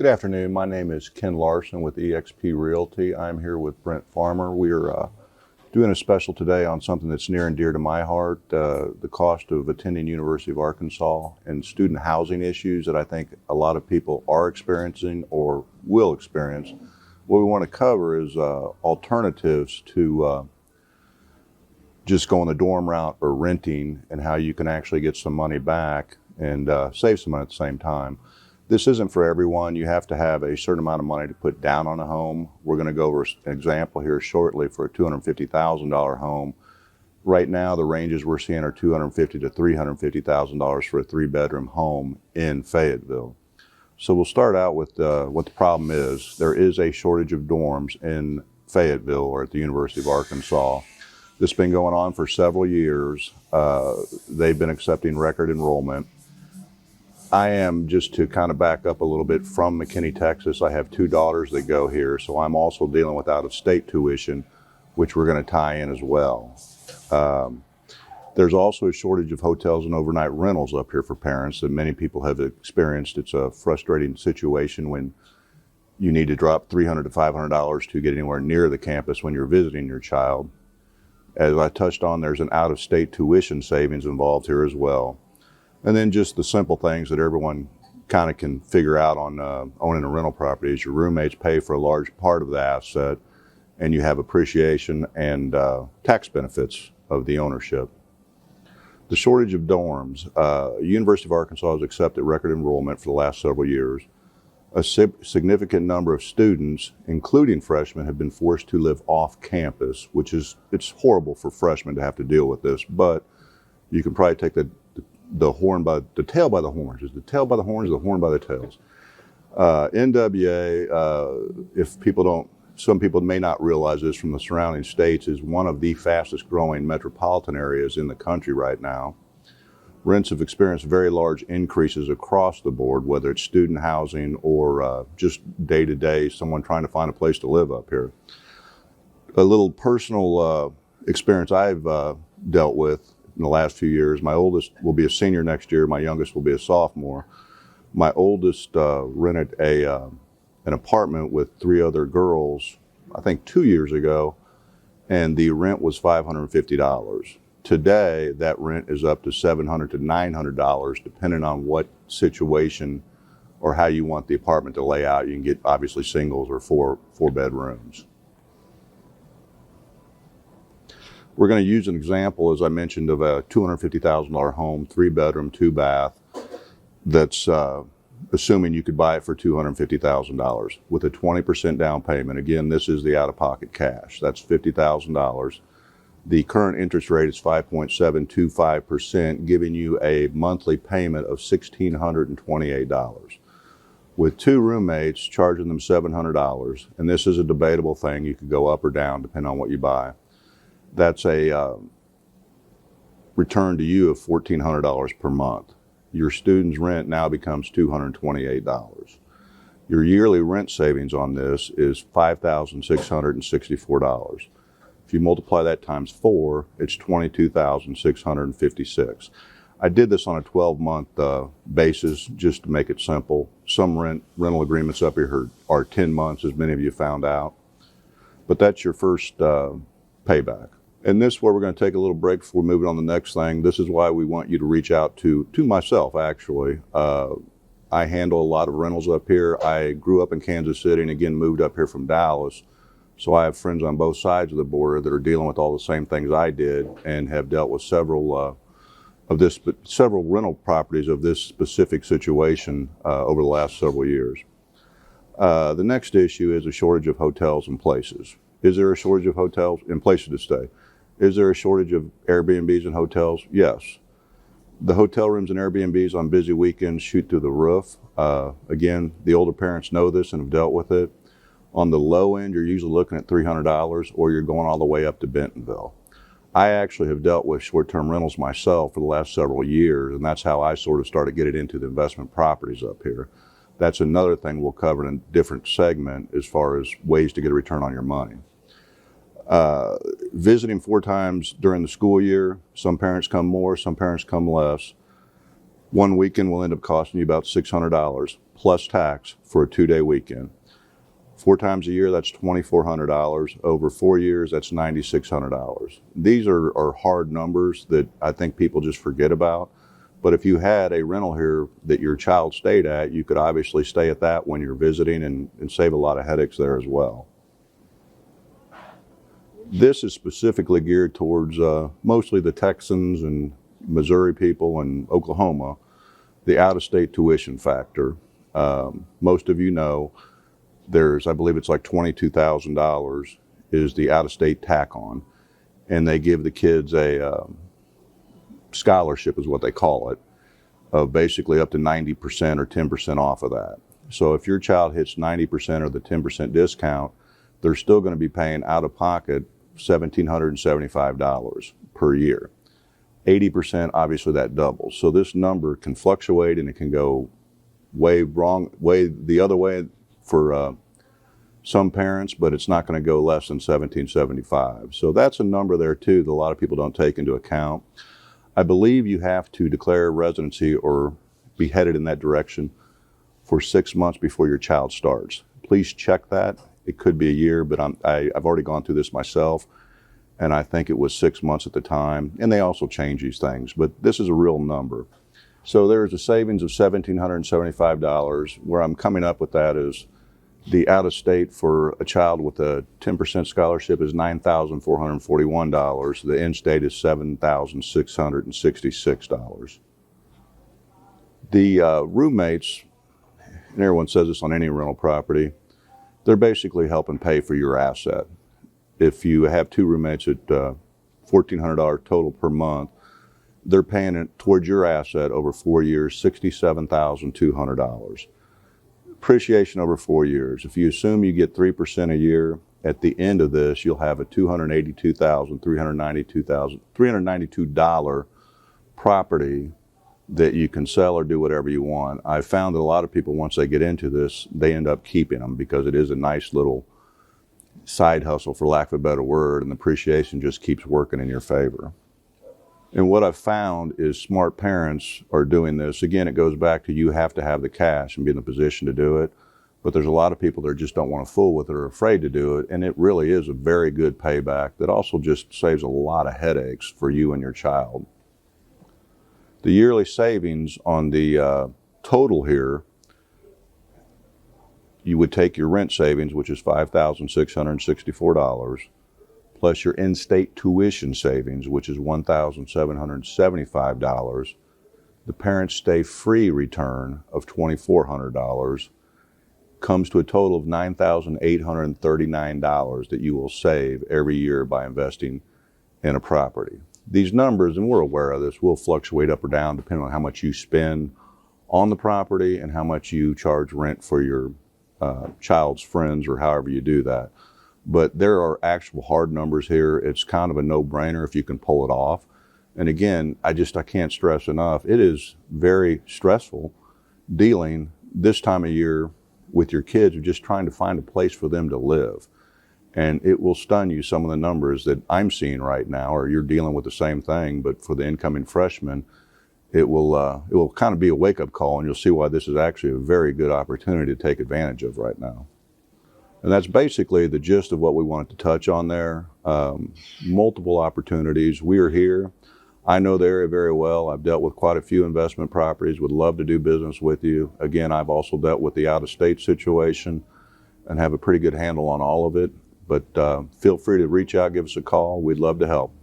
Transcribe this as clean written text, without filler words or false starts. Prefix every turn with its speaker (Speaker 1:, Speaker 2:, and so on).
Speaker 1: Good afternoon. My name is Ken Larson with eXp Realty. I'm here with Brent Farmer. We're doing a special today on something that's near and dear to my heart, the cost of attending University of Arkansas and student housing issues that I think a lot of people are experiencing or will experience. What we want to cover is alternatives to just going the dorm route or renting, and how you can actually get some money back and save some money at the same time. This isn't for everyone. You have to have a certain amount of money to put down on a home. We're going to go over an example here shortly for a $250,000 home. Right now, the ranges we're seeing are $250,000 to $350,000 for a 3-bedroom home in Fayetteville. So we'll start out with what the problem is. There is a shortage of dorms in Fayetteville or at the University of Arkansas. This has been going on for several years. They've been accepting record enrollment. I am, just to kind of back up a little bit, from McKinney, Texas. I have 2 daughters that go here, so I'm also dealing with out-of-state tuition, which we're going to tie in as well. There's also a shortage of hotels and overnight rentals up here for parents that many people have experienced. It's a frustrating situation when you need to drop $300 to $500 to get anywhere near the campus when you're visiting your child. As I touched on, there's an out-of-state tuition savings involved here as well. And then just the simple things that everyone kind of can figure out on owning a rental property is your roommates pay for a large part of the asset, and you have appreciation and tax benefits of the ownership. The shortage of dorms. University of Arkansas has accepted record enrollment for the last several years. A significant number of students, including freshmen, have been forced to live off campus, which is, it's horrible for freshmen to have to deal with this, but you can probably take the tail by the horns. Is the tail by the horns or the horn by the tails? NWA, if people don't, some people may not realize this from the surrounding states, is one of the fastest growing metropolitan areas in the country right now. Rents have experienced very large increases across the board, whether it's student housing or just day to day, someone trying to find a place to live up here. A little personal experience I've dealt with in the last few years. My oldest will be a senior next year. My youngest will be a sophomore. My oldest rented an apartment with 3 other girls, I think 2 years ago, and the rent was $550. Today, that rent is up to $700 to $900, depending on what situation or how you want the apartment to lay out. You can get obviously singles or four bedrooms. We're going to use an example, as I mentioned, of a $250,000 home, 3-bedroom, 2-bath, that's assuming you could buy it for $250,000 with a 20% down payment. Again, this is the out-of-pocket cash. That's $50,000. The current interest rate is 5.725%, giving you a monthly payment of $1,628. With 2 roommates, charging them $700, and this is a debatable thing. You could go up or down depending on what you buy. That's a return to you of $1,400 per month. Your student's rent now becomes $228. Your yearly rent savings on this is $5,664. If you multiply that times 4, it's $22,656. I did this on a 12-month basis just to make it simple. Some rental agreements up here are 10 months, as many of you found out. But that's your first payback. And this is where we're going to take a little break before moving on to the next thing. This is why we want you to reach out to myself, actually. I handle a lot of rentals up here. I grew up in Kansas City and again moved up here from Dallas. So I have friends on both sides of the border that are dealing with all the same things I did and have dealt with several rental properties of this specific situation over the last several years. The next issue is a shortage of hotels and places. Is there a shortage of hotels and places to stay? Is there a shortage of Airbnbs and hotels? Yes. The hotel rooms and Airbnbs on busy weekends shoot through the roof. Again, the older parents know this and have dealt with it. On the low end, you're usually looking at $300, or you're going all the way up to Bentonville. I actually have dealt with short-term rentals myself for the last several years, and that's how I sort of started getting into the investment properties up here. That's another thing we'll cover in a different segment as far as ways to get a return on your money. Visiting 4 times during the school year. Some parents come more, some parents come less. One weekend will end up costing you about $600 plus tax for a 2-day weekend. 4 times a year, that's $2,400. Over 4 years, that's $9,600. These are hard numbers that I think people just forget about. But if you had a rental here that your child stayed at, you could obviously stay at that when you're visiting and save a lot of headaches there as well. This is specifically geared towards mostly the Texans and Missouri people and Oklahoma, the out-of-state tuition factor. Most of you know there's, I believe it's like $22,000 is the out-of-state tack-on, and they give the kids a scholarship is what they call it, of basically up to 90% or 10% off of that. So if your child hits 90% or the 10% discount, they're still going to be paying out of pocket $1,775 per year. 80%, obviously that doubles. So this number can fluctuate and it can go way the other way for some parents, but it's not going to go less than $1,775. So that's a number there too that a lot of people don't take into account. I believe you have to declare residency or be headed in that direction for 6 months before your child starts. Please check that. It could be a year, but I've already gone through this myself, and I think it was 6 months at the time, and they also change these things, but this is a real number. So there's a savings of $1,775. Where I'm coming up with that is the out-of-state for a child with a 10% scholarship is $9,441. The in-state is $7,666. The roommates, and everyone says this on any rental property, they're basically helping pay for your asset. If you have 2 roommates at $1,400 total per month, they're paying it towards your asset over 4 years, $67,200. Appreciation over 4 years. If you assume you get 3% a year, at the end of this, you'll have a $392 property that you can sell or do whatever you want. I've found that a lot of people, once they get into this, they end up keeping them because it is a nice little side hustle, for lack of a better word, and the appreciation just keeps working in your favor. And what I've found is smart parents are doing this. Again, it goes back to you have to have the cash and be in the position to do it. But there's a lot of people that just don't want to fool with it or are afraid to do it. And it really is a very good payback that also just saves a lot of headaches for you and your child. The yearly savings on the total here, you would take your rent savings, which is $5,664, plus your in-state tuition savings, which is $1,775, the parents stay free return of $2,400, comes to a total of $9,839 that you will save every year by investing in a property. These numbers, and we're aware of this, will fluctuate up or down depending on how much you spend on the property and how much you charge rent for your child's friends or however you do that. But there are actual hard numbers here. It's kind of a no-brainer if you can pull it off. And again, I can't stress enough, it is very stressful dealing this time of year with your kids of just trying to find a place for them to live. And it will stun you, some of the numbers that I'm seeing right now, or you're dealing with the same thing, but for the incoming freshmen, it will kind of be a wake-up call, and you'll see why this is actually a very good opportunity to take advantage of right now. And that's basically the gist of what we wanted to touch on there. Multiple opportunities. We are here. I know the area very well. I've dealt with quite a few investment properties, would love to do business with you. Again, I've also dealt with the out-of-state situation and have a pretty good handle on all of it. But feel free to reach out, give us a call. We'd love to help.